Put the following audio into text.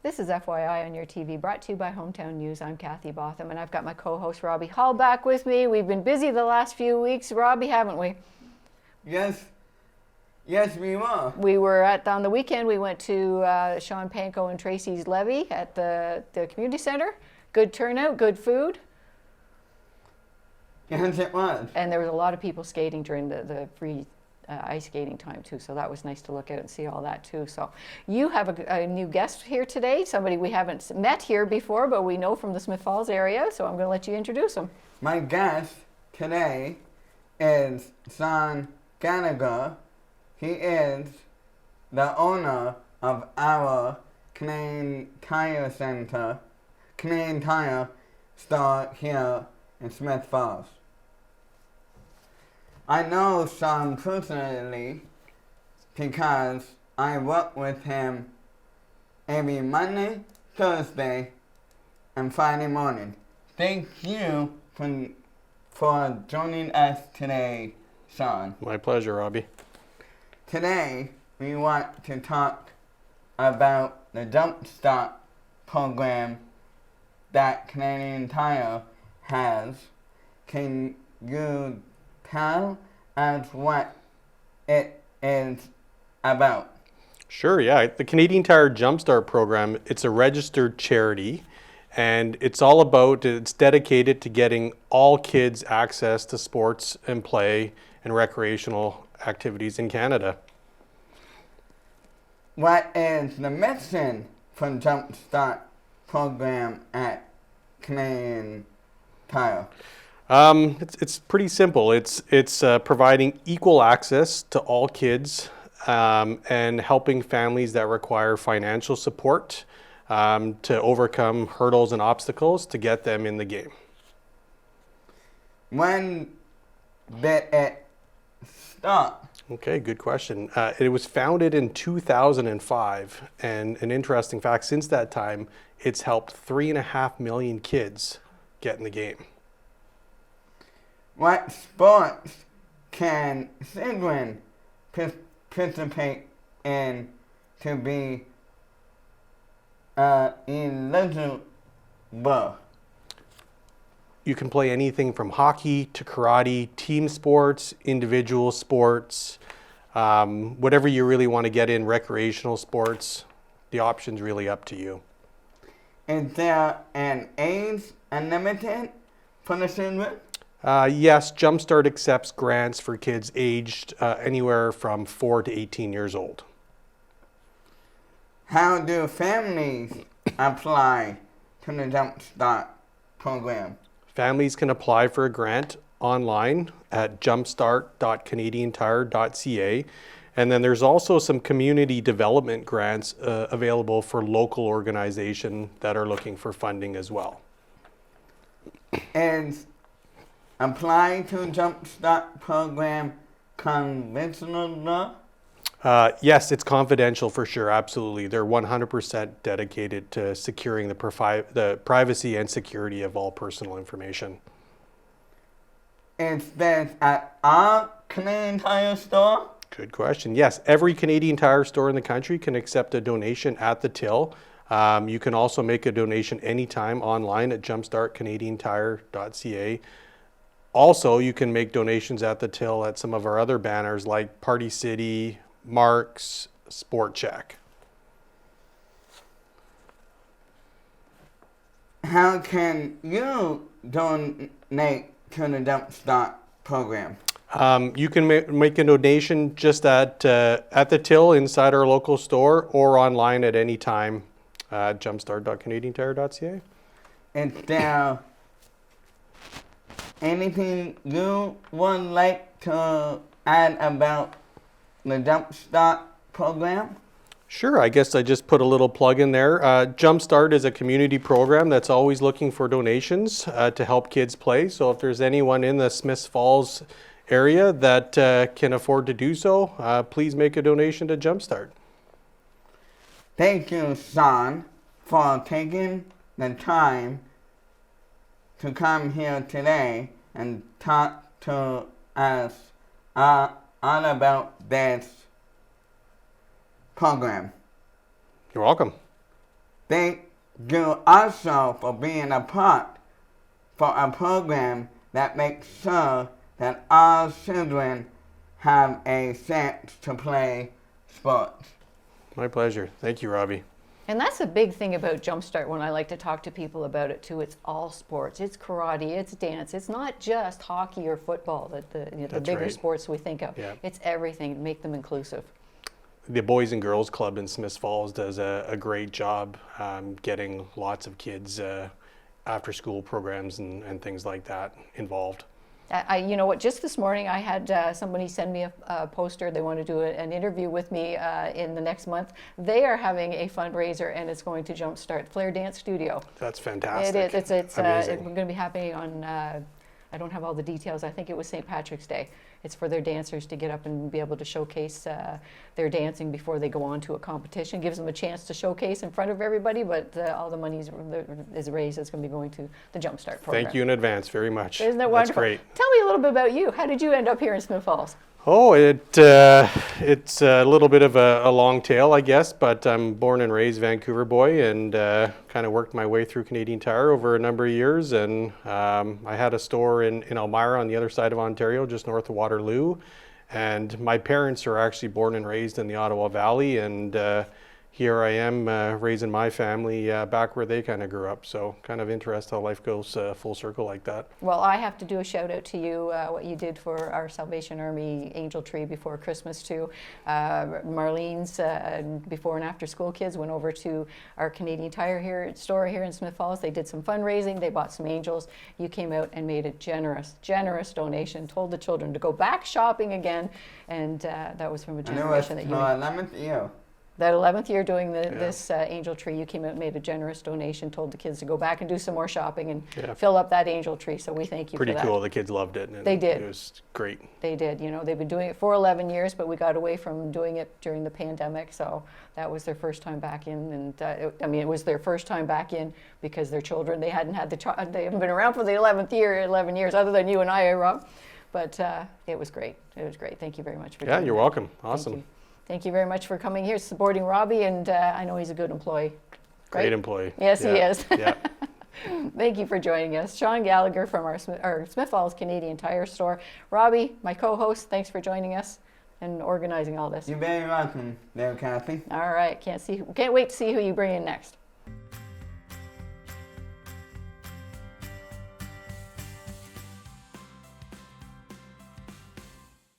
This is FYI on your TV, brought to you by Hometown News. I'm Kathy Botham, and I've got my co-host Robbie Hall back with me. We've been busy the last few weeks, Robbie, haven't we? Yes, we were. We were on the weekend, we went to Sean Panko and Tracy's levee at the community center. Good turnout, good food. Yes, it was. And there was a lot of people skating during the free ice skating time too, so that was nice to look at and see all that too. So you have a new guest here today, somebody we haven't met here before, but we know from the Smith Falls area, so I'm going to let you introduce him. My guest today is Shaun Gallagher. He is the owner of our Canadian Tire store here in Smith Falls. I know Shaun personally because I work with him every Monday, Thursday, and Friday morning. Thank you for joining us today, Shaun. My pleasure, Robbie. Today, we want to talk about the Jumpstart program that Canadian Tire has. Can you tell us what it is about? Sure, yeah. The Canadian Tire Jumpstart program, it's a registered charity, and it's dedicated to getting all kids access to sports and play and recreational activities in Canada. What is the mission for Jumpstart program at Canadian Tire? It's pretty simple. It's providing equal access to all kids and helping families that require financial support to overcome hurdles and obstacles to get them in the game. When did it start? Okay, good question. It was founded in 2005, and an interesting fact, since that time, it's helped 3.5 million kids get in the game. What sports can children participate in to be eligible? You can play anything from hockey to karate, team sports, individual sports, whatever you really want to get in, recreational sports. The option's really up to you. Is there an age limited for the children? Yes, Jumpstart accepts grants for kids aged anywhere from 4 to 18 years old. How do families apply to the Jumpstart program? Families can apply for a grant online at jumpstart.canadiantire.ca. And then there's also some community development grants available for local organizations that are looking for funding as well. Is applying to Jumpstart program confidential? Yes, it's confidential for sure, absolutely. They're 100% dedicated to securing the privacy and security of all personal information. Is this at our Canadian Tire store? Good question. Yes, every Canadian Tire store in the country can accept a donation at the till. You can also make a donation anytime online at jumpstartcanadiantire.ca. Also, you can make donations at the till at some of our other banners like Party City, Mark's, Sport Check. How can you donate to the Jumpstart program? You can make a donation just at the till inside our local store or online at any time at jumpstart.canadiantire.ca. Is there anything you would like to add about the Jumpstart program? Sure, I guess I just put a little plug in there. Jumpstart is a community program that's always looking for donations to help kids play. So if there's anyone in the Smith Falls area that can afford to do so, please make a donation to Jumpstart. Thank you, Shaun, for taking the time to come here today and talk to us all about this program. You're welcome. Thank you also for being a part for a program that makes sure that all children have a chance to play sports. My pleasure. Thank you, Robbie. And that's a big thing about Jumpstart when I like to talk to people about it too. It's all sports. It's karate, it's dance. It's not just hockey or football, the bigger right. sports we think of. Yeah. It's everything to make them inclusive. The Boys and Girls Club in Smiths Falls does a great job getting lots of kids after school programs and things like that involved. You know what, just this morning I had somebody send me a poster. They want to do an interview with me in the next month. They are having a fundraiser and it's going to Jumpstart Flair Dance Studio. That's fantastic. It is. It's amazing. going to be happening on, I don't have all the details. I think it was St. Patrick's Day. It's for their dancers to get up and be able to showcase their dancing before they go on to a competition. Gives them a chance to showcase in front of everybody, but all the money is raised. It's going to be going to the Jumpstart program. Thank you in advance very much. Isn't that wonderful? That's great. Tell me a little bit about you. How did you end up here in Smith Falls? Oh, it's a little bit of a long tale, I guess, but I'm born and raised Vancouver boy and kind of worked my way through Canadian Tire over a number of years. And I had a store in Elmira on the other side of Ontario, just north of Waterloo. And my parents are actually born and raised in the Ottawa Valley, and here I am raising my family back where they kind of grew up. So kind of interesting how life goes full circle like that. Well, I have to do a shout out to you, what you did for our Salvation Army Angel Tree before Christmas too. Marlene's before and after school kids went over to our Canadian Tire store here in Smith Falls. They did some fundraising, they bought some angels. You came out and made a generous donation, told the children to go back shopping again, and that was from a generation that you made. 11th year. That 11th year doing this angel tree, you came out and made a generous donation, told the kids to go back and do some more shopping and fill up that angel tree. So we thank you for that. Pretty cool. The kids loved it. And they did. It was great. They did. You know, they've been doing it for 11 years, but we got away from doing it during the pandemic. So that was their first time back in. And it was their first time back in because their children, they haven't been around for the 11th year, 11 years, other than you and I, Rob. But it was great. It was great. Thank you very much for doing you're that. welcome. Awesome. Thank you very much for coming here, supporting Robbie, and I know he's a good employee. Great employee. Yes, he is. Yeah. Thank you for joining us. Shaun Gallagher from our Smith Falls Canadian Tire store. Robbie, my co-host, thanks for joining us and organizing all this. You're very welcome there, Kathy. All right, can't wait to see who you bring in next.